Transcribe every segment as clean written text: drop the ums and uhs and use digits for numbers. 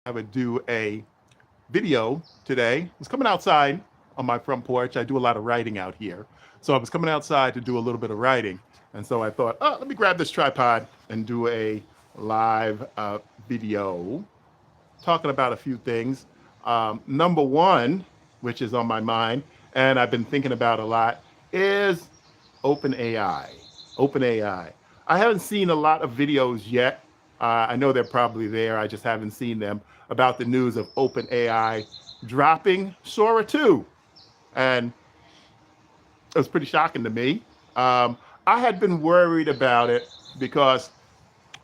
I would do a video today. I was coming outside on my front porch. I do a lot of writing out here. So I was coming outside to do a little bit of writing. And so I thought, oh, let me grab this tripod and do a live video talking about a few things. Number one, which is on my mind, and I've been thinking about a lot, is OpenAI. OpenAI. I haven't seen a lot of videos yet. I know they're probably there. I just haven't seen them about the news of OpenAI dropping Sora 2. And it was pretty shocking to me. I had been worried about it because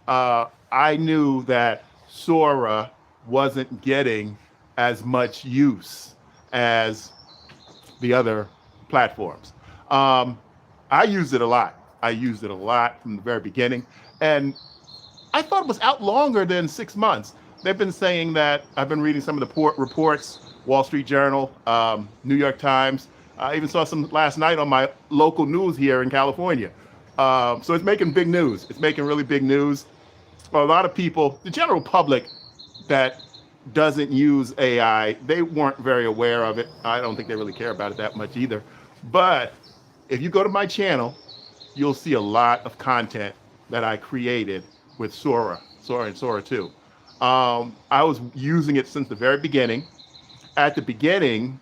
I knew that Sora wasn't getting as much use as the other platforms. I used it a lot. I used it a lot from the very beginning. And I thought it was out longer than 6 months. They've been saying that. I've been reading some of the reports, Wall Street Journal, New York Times. I even saw some last night on my local news here in California. So it's making big news. It's making really big news. A lot of people, the general public that doesn't use AI, they weren't very aware of it. I don't think they really care about it that much either. But if you go to my channel, you'll see a lot of content that I created with Sora and Sora 2. I was using it since the very beginning. At the beginning,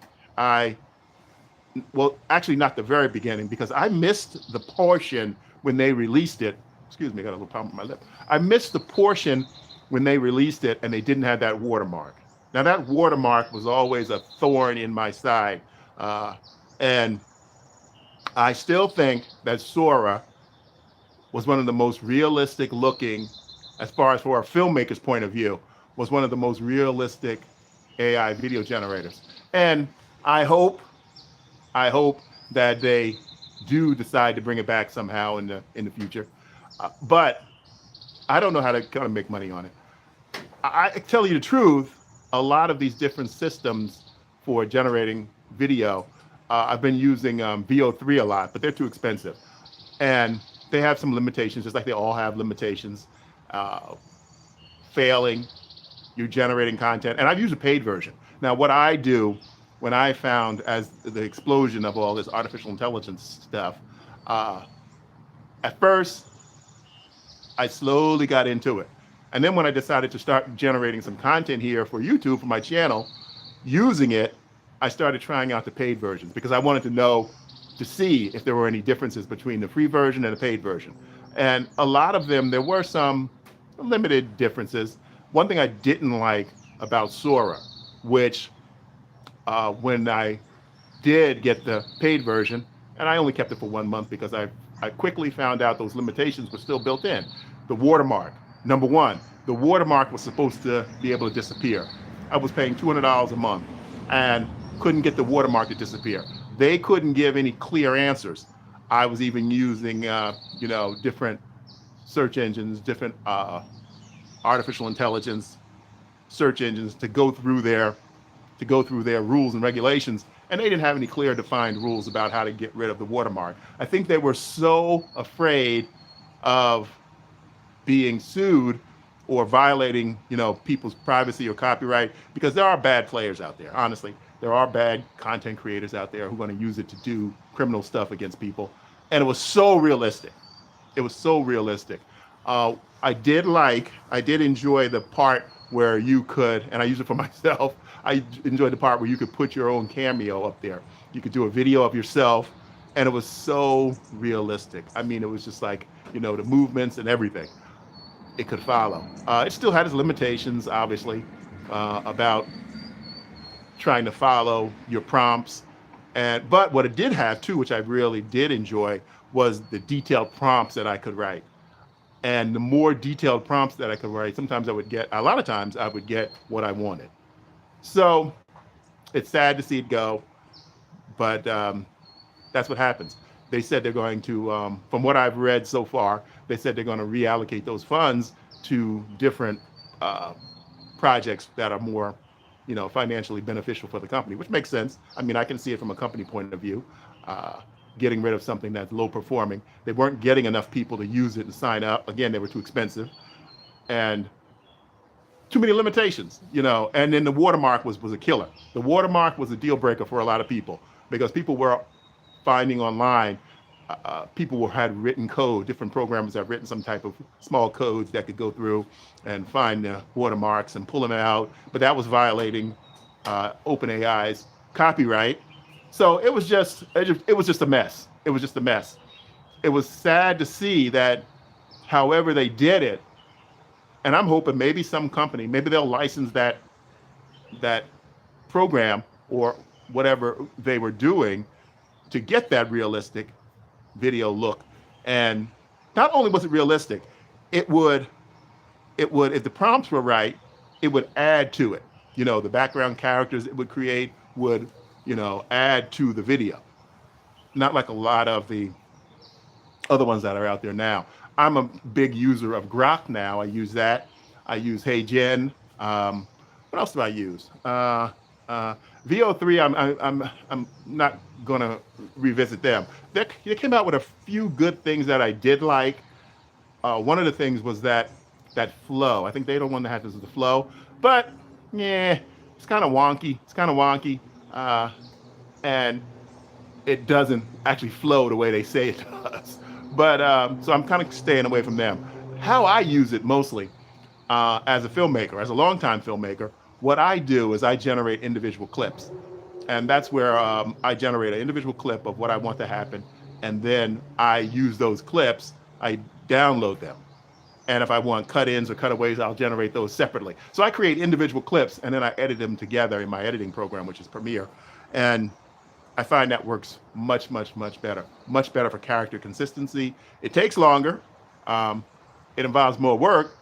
well, actually not the very beginning, because I missed the portion when they released it. Excuse me, I got a little problem with my lip. I missed the portion when they released it and they didn't have that watermark. Now that watermark was always a thorn in my side. And I still think that Sora was one of the most realistic looking, as far as for a filmmaker's point of view, was one of the most realistic AI video generators. And I hope that they do decide to bring it back somehow in the future. But I don't know how to kind of make money on it. I tell you the truth, a lot of these different systems for generating video, I've been using VO3 a lot, but they're too expensive. And they have some limitations, just like they all have limitations. Failing, you're generating content. And I've used a paid version. Now, what I do when I found as the explosion of all this artificial intelligence stuff, at first, I slowly got into it. And then when I decided to start generating some content here for YouTube, for my channel, using it, I started trying out the paid versions because I wanted to know, to see if there were any differences between the free version and the paid version. And a lot of them, there were some limited differences. One thing I didn't like about Sora, which when I did get the paid version, and I only kept it for 1 month because I quickly found out those limitations were still built in. The watermark, number one, the watermark was supposed to be able to disappear. I was paying $200 a month and couldn't get the watermark to disappear. They couldn't give any clear answers. I was even using, different search engines, different artificial intelligence search engines to go through their rules and regulations, and they didn't have any clear defined rules about how to get rid of the watermark. I think they were so afraid of being sued or violating, people's privacy or copyright, because there are bad players out there. Honestly, there are bad content creators out there who are going to use it to do criminal stuff against people. And it was so realistic. It was so realistic. I did enjoy the part where you could, and I use it for myself, I enjoyed the part where you could put your own cameo up there. You could do a video of yourself, and it was so realistic. I mean, it was just like, the movements and everything it could follow. It still had its limitations, obviously, about trying to follow your prompts. But what it did have too, which I really did enjoy, was the detailed prompts that I could write. And the more detailed prompts that I could write, a lot of times I would get what I wanted. So it's sad to see it go, but that's what happens. They said they're going to, from what I've read so far, they said they're going to reallocate those funds to different projects that are more, financially beneficial for the company, which makes sense. I mean, I can see it from a company point of view. Getting rid of something that's low performing. They weren't getting enough people to use it and sign up. Again, they were too expensive. And too many limitations, you know. And then the watermark was a killer. The watermark was a deal breaker for a lot of people because people were finding online, people had written code. Different programmers have written some type of small codes that could go through and find the watermarks and pull them out. But that was violating OpenAI's copyright. So it was just a mess. It was just a mess. It was sad to see that, however they did it, and I'm hoping maybe some company, maybe they'll license that program or whatever they were doing to get that realistic video look. And not only was it realistic, it would, if the prompts were right, it would add to it. You know, the background characters it would create would, you know, add to the video. Not like a lot of the other ones that are out there now. I'm a big user of Grok now. I use that. I use Hey Gen. What else do I use? VO3. I'm not gonna revisit them. They came out with a few good things that I did like. One of the things was that flow. I think they're the one that had this, the flow. But yeah, it's kind of wonky. It's kind of wonky, and it doesn't actually flow the way they say it does. But so I'm kind of staying away from them. How I use it mostly as a filmmaker, as a longtime filmmaker, what I do is I generate individual clips. And that's where I generate an individual clip of what I want to happen. And then I use those clips, I download them. And if I want cut-ins or cutaways, I'll generate those separately. So I create individual clips and then I edit them together in my editing program, which is Premiere. And I find that works much, much, much better. Much better for character consistency. It takes longer. It involves more work,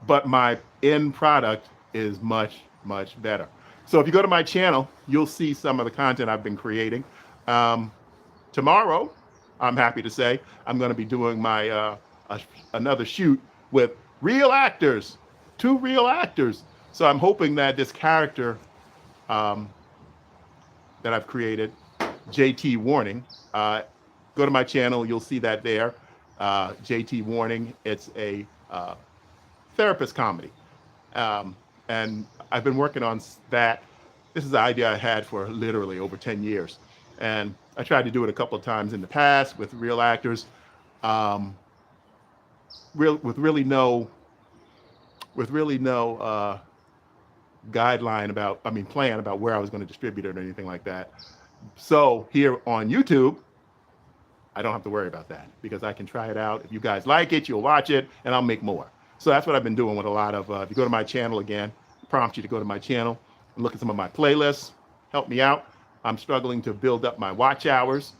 but my end product is much, much better. So if you go to my channel, you'll see some of the content I've been creating. Tomorrow, I'm happy to say, I'm going to be doing my another shoot with real actors, 2 real actors. So I'm hoping that this character that I've created, JT Warning, go to my channel, you'll see that there. JT Warning, it's a therapist comedy. And I've been working on that. This is the idea I had for literally over 10 years. And I tried to do it a couple of times in the past with real actors, with really no guideline about, plan about where I was going to distribute it or anything like that. So here on YouTube, I don't have to worry about that because I can try it out. If you guys like it, you'll watch it and I'll make more. So that's what I've been doing with a lot of, if you go to my channel again, prompt you to go to my channel and look at some of my playlists, help me out. I'm struggling to build up my watch hours.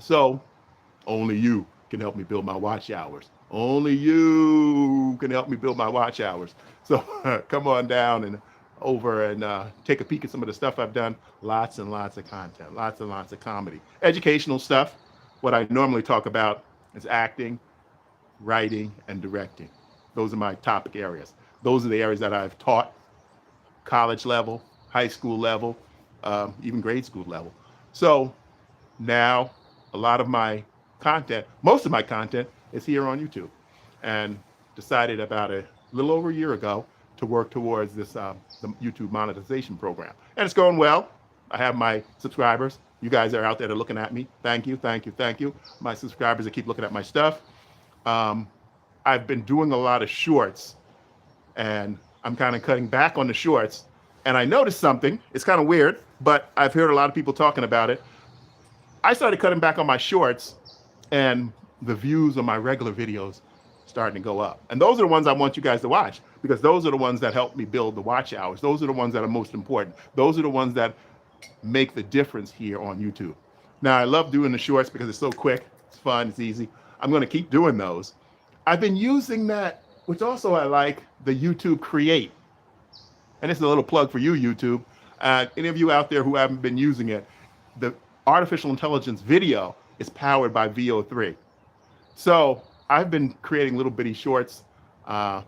So only you can help me build my watch hours. Only you can help me build my watch hours. So come on down and over and take a peek at some of the stuff I've done. Lots and lots of content, lots and lots of comedy. Educational stuff. What I normally talk about is acting, writing, and directing. Those are my topic areas. Those are the areas that I've taught, college level, high school level, even grade school level. So now a lot of my content, most of my content is here on YouTube, and decided about a little over a year ago to work towards this the YouTube monetization program. And it's going well. I have my subscribers. You guys are out there that are looking at me. Thank you, thank you, thank you. My subscribers that keep looking at my stuff. I've been doing a lot of shorts, and I'm kind of cutting back on the shorts. And I noticed something. It's kind of weird, but I've heard a lot of people talking about it. I started cutting back on my shorts, and the views on my regular videos starting to go up. And those are the ones I want you guys to watch, because those are the ones that help me build the watch hours. Those are the ones that are most important. Those are the ones that make the difference here on YouTube. Now, I love doing the shorts because it's so quick, it's fun, it's easy. I'm going to keep doing those. I've been using that, which also I like, the YouTube Create. And this is a little plug for you, YouTube. Any of you out there who haven't been using it, the artificial intelligence video is powered by VO3. So I've been creating little bitty shorts,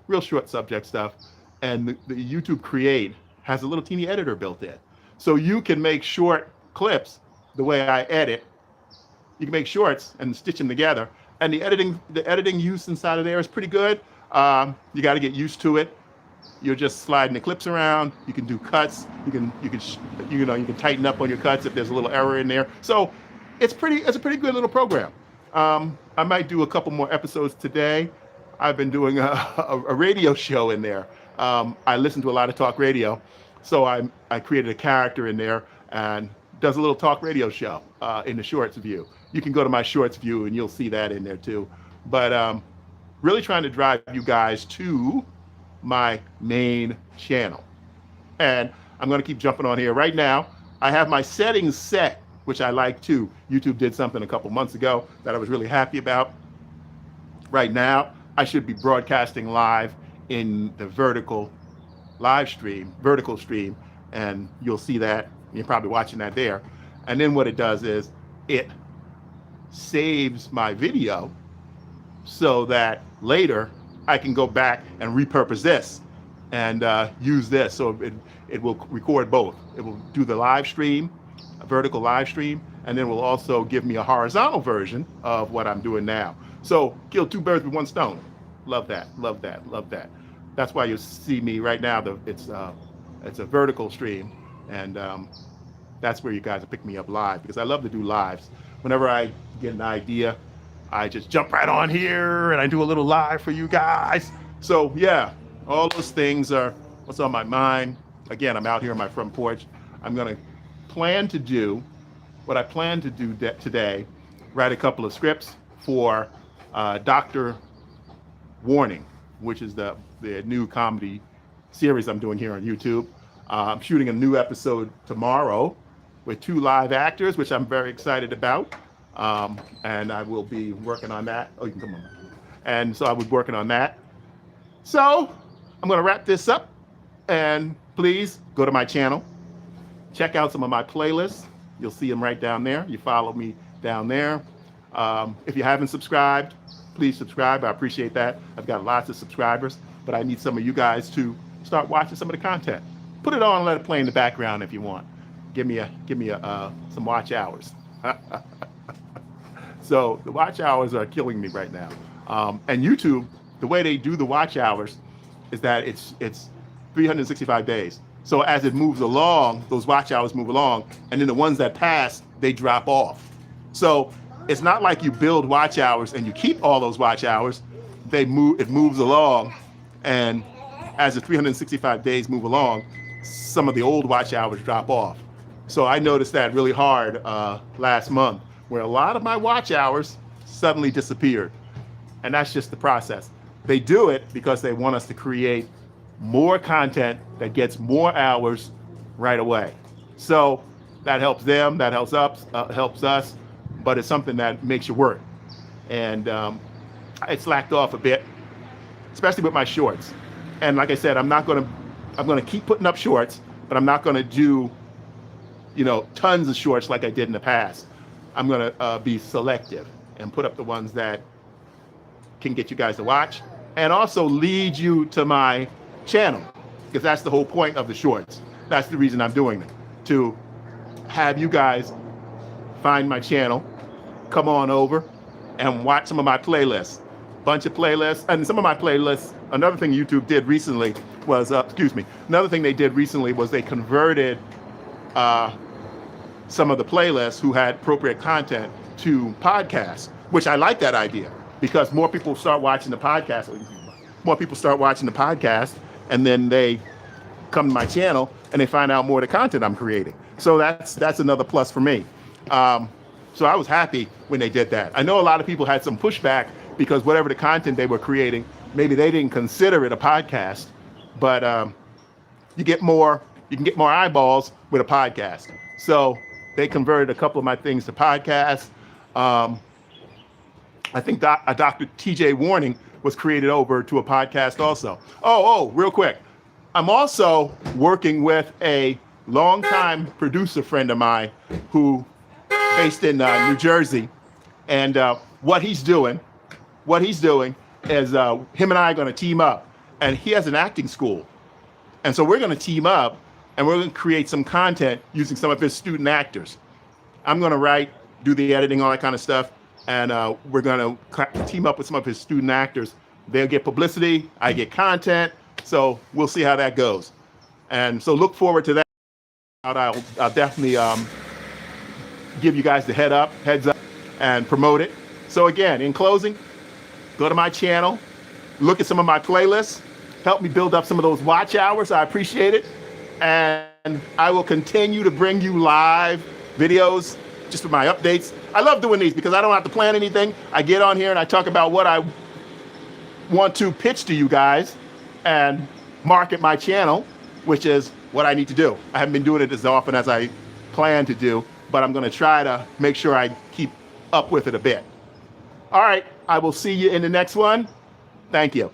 real short subject stuff. And the YouTube Create has a little teeny editor built in. So you can make short clips the way I edit. You can make shorts and stitch them together. And the editing use inside of there is pretty good. You got to get used to it. you're just sliding the clips around. You can do cuts. You can tighten up on your cuts if there's a little error in there. So it's a pretty good little program. I might do a couple more episodes today. I've been doing a radio show in there. I listen to a lot of talk radio, so I created a character in there and does a little talk radio show in the shorts view. You can go to my shorts view and you'll see that in there too. But really trying to drive you guys to my main channel. And I'm going to keep jumping on here. Right now, I have my settings set, which I like too. YouTube did something a couple months ago that I was really happy about. Right now, I should be broadcasting live in the vertical stream, and you'll see that. You're probably watching that there. And then what it does is it saves my video so that later I can go back and repurpose this and use this. So it will record both. It will do the live stream, a vertical live stream, and then will also give me a horizontal version of what I'm doing now. So kill two birds with one stone. Love that, love that, love that. That's why you see me right now. It's a vertical stream, and that's where you guys will pick me up live, because I love to do lives. Whenever I get an idea, I just jump right on here and I do a little live for you guys. So yeah, all those things are what's on my mind. Again, I'm out here on my front porch. I'm gonna plan to do what I plan to do today, write a couple of scripts for Dr. Warning, which is the new comedy series I'm doing here on YouTube. I'm shooting a new episode tomorrow with 2 live actors, which I'm very excited about. And I will be working on that. Oh, you can come on. And so I was working on that. So I'm going to wrap this up, and please go to my channel. Check out some of my playlists. You'll see them right down there. You follow me down there. If you haven't subscribed, please subscribe. I appreciate that. I've got lots of subscribers, but I need some of you guys to start watching some of the content. Put it on and let it play in the background if you want. Give me some watch hours. So the watch hours are killing me right now. And YouTube, the way they do the watch hours is that it's 365 days. So as it moves along, those watch hours move along, and then the ones that pass, they drop off. So it's not like you build watch hours and you keep all those watch hours. It moves along, and as the 365 days move along, some of the old watch hours drop off. So I noticed that really hard last month, where a lot of my watch hours suddenly disappeared. And that's just the process. They do it because they want us to create more content that gets more hours right away. So that helps them, that helps us, but it's something that makes you work. And it slacked off a bit, especially with my shorts. And like I said, I'm gonna keep putting up shorts, but I'm not gonna do, tons of shorts like I did in the past. I'm gonna be selective and put up the ones that can get you guys to watch, and also lead you to my channel, because that's the whole point of the shorts. That's the reason I'm doing it, to have you guys find my channel, come on over and watch some of my playlists. Bunch of playlists, and some of my playlists, another thing YouTube did recently was, another thing they did recently was they converted some of the playlists who had appropriate content to podcasts, which I like that idea, because more people start watching the podcast. And then they come to my channel and they find out more of the content I'm creating. So that's another plus for me. So I was happy when they did that. I know a lot of people had some pushback because whatever the content they were creating, maybe they didn't consider it a podcast, but you can get more eyeballs with a podcast. So they converted a couple of my things to podcasts. I think Dr. TJ Warning was created over to a podcast also. Oh, real quick. I'm also working with a longtime producer friend of mine who based in New Jersey. And what he's doing is him and I are going to team up. And he has an acting school. And so we're going to team up and we're going to create some content using some of his student actors. I'm going to write, do the editing, all that kind of stuff. And we're going to team up with some of his student actors. They'll get publicity, I get content, So we'll see how that goes. And so look forward to that. I'll definitely give you guys the heads up, and promote it. So again, in closing, go to my channel, look at some of my playlists, help me build up some of those watch hours. I appreciate it. And I will continue to bring you live videos just for my updates. I love doing these because I don't have to plan anything. I get on here and I talk about what I want to pitch to you guys and market my channel, which is what I need to do. I haven't been doing it as often as I plan to do, but I'm gonna try to make sure I keep up with it a bit. All right, I will see you in the next one. Thank you.